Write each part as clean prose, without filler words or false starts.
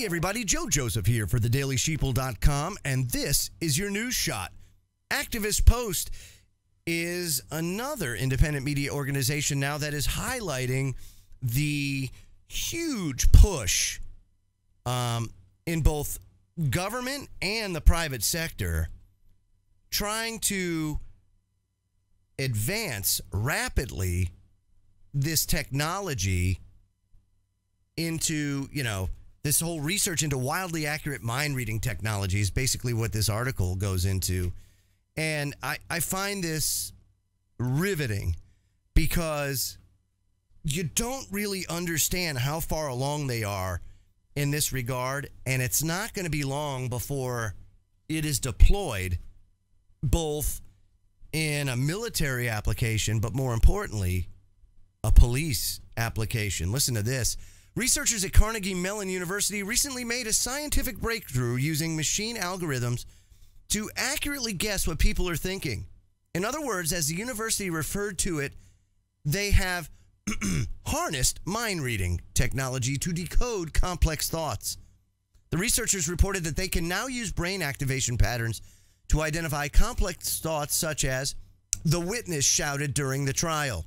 Hey everybody, Joe Joseph here for thedailysheeple.com, and this is your news shot. Activist Post is another independent media organization now that is highlighting the huge push in both government and the private sector trying to advance rapidly this technology into, this whole research into wildly accurate mind reading technology is basically what this article goes into. And I find this riveting because you don't really understand how far along they are in this regard. And it's not going to be long before it is deployed both in a military application, but more importantly, a police application. Listen to this. Researchers at Carnegie Mellon University recently made a scientific breakthrough using machine algorithms to accurately guess what people are thinking. In other words, as the university referred to it, they have harnessed mind reading technology to decode complex thoughts. The researchers reported that they can now use brain activation patterns to identify complex thoughts such as the witness shouted during the trial.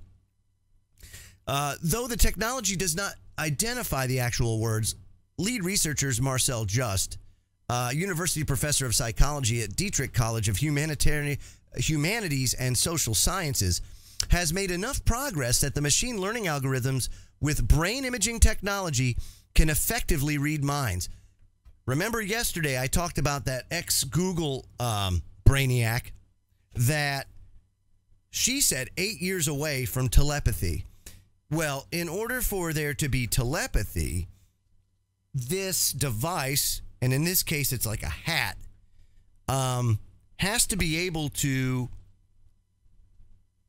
Though the technology does not identify the actual words, lead researchers Marcel Just, university professor of psychology at Dietrich College of Humanities and Social Sciences, has made enough progress that the machine learning algorithms with brain imaging technology can effectively read minds. Remember yesterday I talked about that ex-Google brainiac that she said 8 years away from telepathy. Well, in order for there to be telepathy, this device, and in this case it's like a hat, has to be able to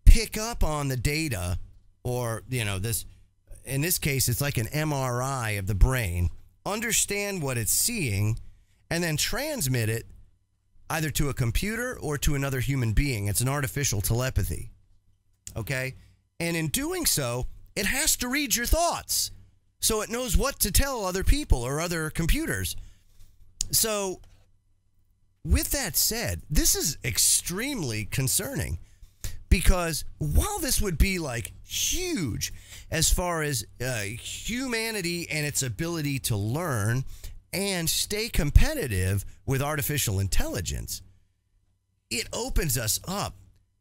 pick up on the data, or, this, in this case, it's like an MRI of the brain, understand what it's seeing, and then transmit it either to a computer or to another human being. It's an artificial telepathy. Okay? And in doing so, it has to read your thoughts, so it knows what to tell other people or other computers. So, with that said, this is extremely concerning, because while this would be like huge as far as humanity and its ability to learn and stay competitive with artificial intelligence, it opens us up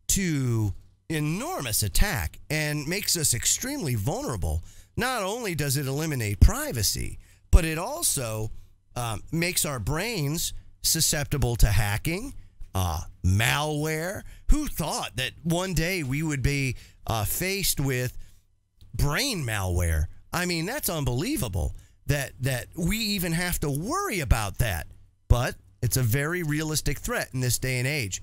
to enormous attack and makes us extremely vulnerable. Not only does it eliminate privacy, but it also makes our brains susceptible to hacking, malware. Who thought that one day we would be faced with brain malware? I mean, that's unbelievable that we even have to worry about that. But it's a very realistic threat in this day and age.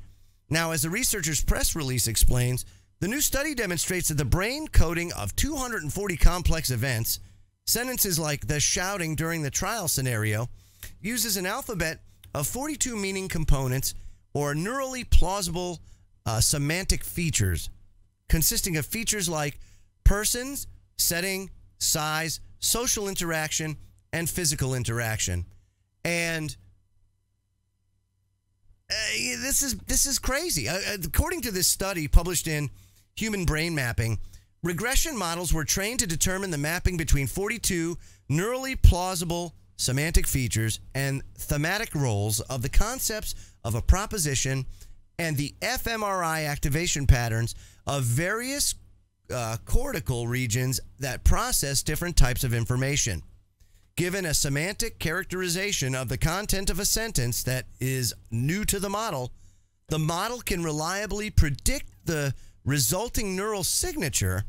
Now, as the researchers' press release explains, the new study demonstrates that the brain coding of 240 complex events, sentences like the shouting during the trial scenario, uses an alphabet of 42 meaning components or neurally plausible semantic features, consisting of features like persons, setting, size, social interaction, and physical interaction. And this is crazy. According to this study published in Human Brain Mapping, regression models were trained to determine the mapping between 42 neurally plausible semantic features and thematic roles of the concepts of a proposition and the fMRI activation patterns of various cortical regions that process different types of information. Given a semantic characterization of the content of a sentence that is new to the model can reliably predict the resulting neural signature,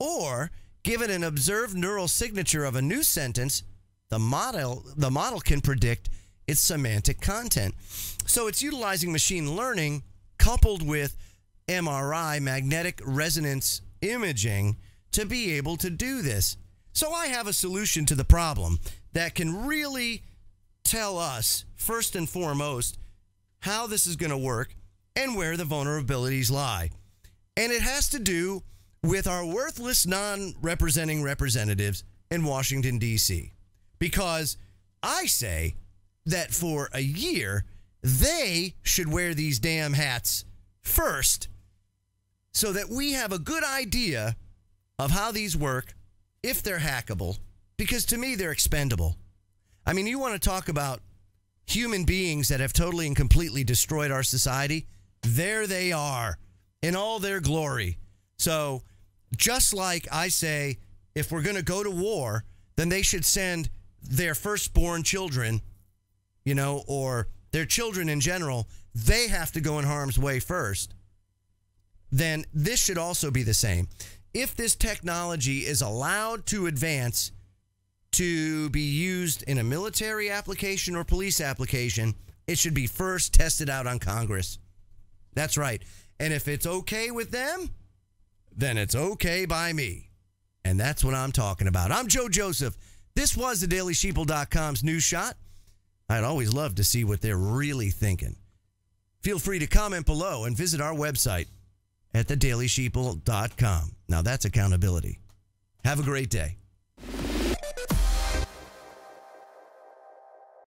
or given an observed neural signature of a new sentence, the model can predict its semantic content. So it's utilizing machine learning coupled with MRI, magnetic resonance imaging, to be able to do this. So I have a solution to the problem that can really tell us, first and foremost, how this is going to work and where the vulnerabilities lie. And it has to do with our worthless non-representing representatives in Washington, D.C. Because I say that for a year, they should wear these damn hats first so that we have a good idea of how these work, if they're hackable, because to me, they're expendable. I mean, you want to talk about human beings that have totally and completely destroyed our society? There they are in all their glory. So just like I say, if we're going to go to war, then they should send their firstborn children, you know, or their children in general, they have to go in harm's way first. Then this should also be the same. If this technology is allowed to advance to be used in a military application or police application, it should be first tested out on Congress. That's right. And if it's okay with them, then it's okay by me. And that's what I'm talking about. I'm Joe Joseph. This was the DailySheeple.com's News Shot. I'd always love to see what they're really thinking. Feel free to comment below and visit our website at thedailysheeple.com. Now that's accountability. Have a great day.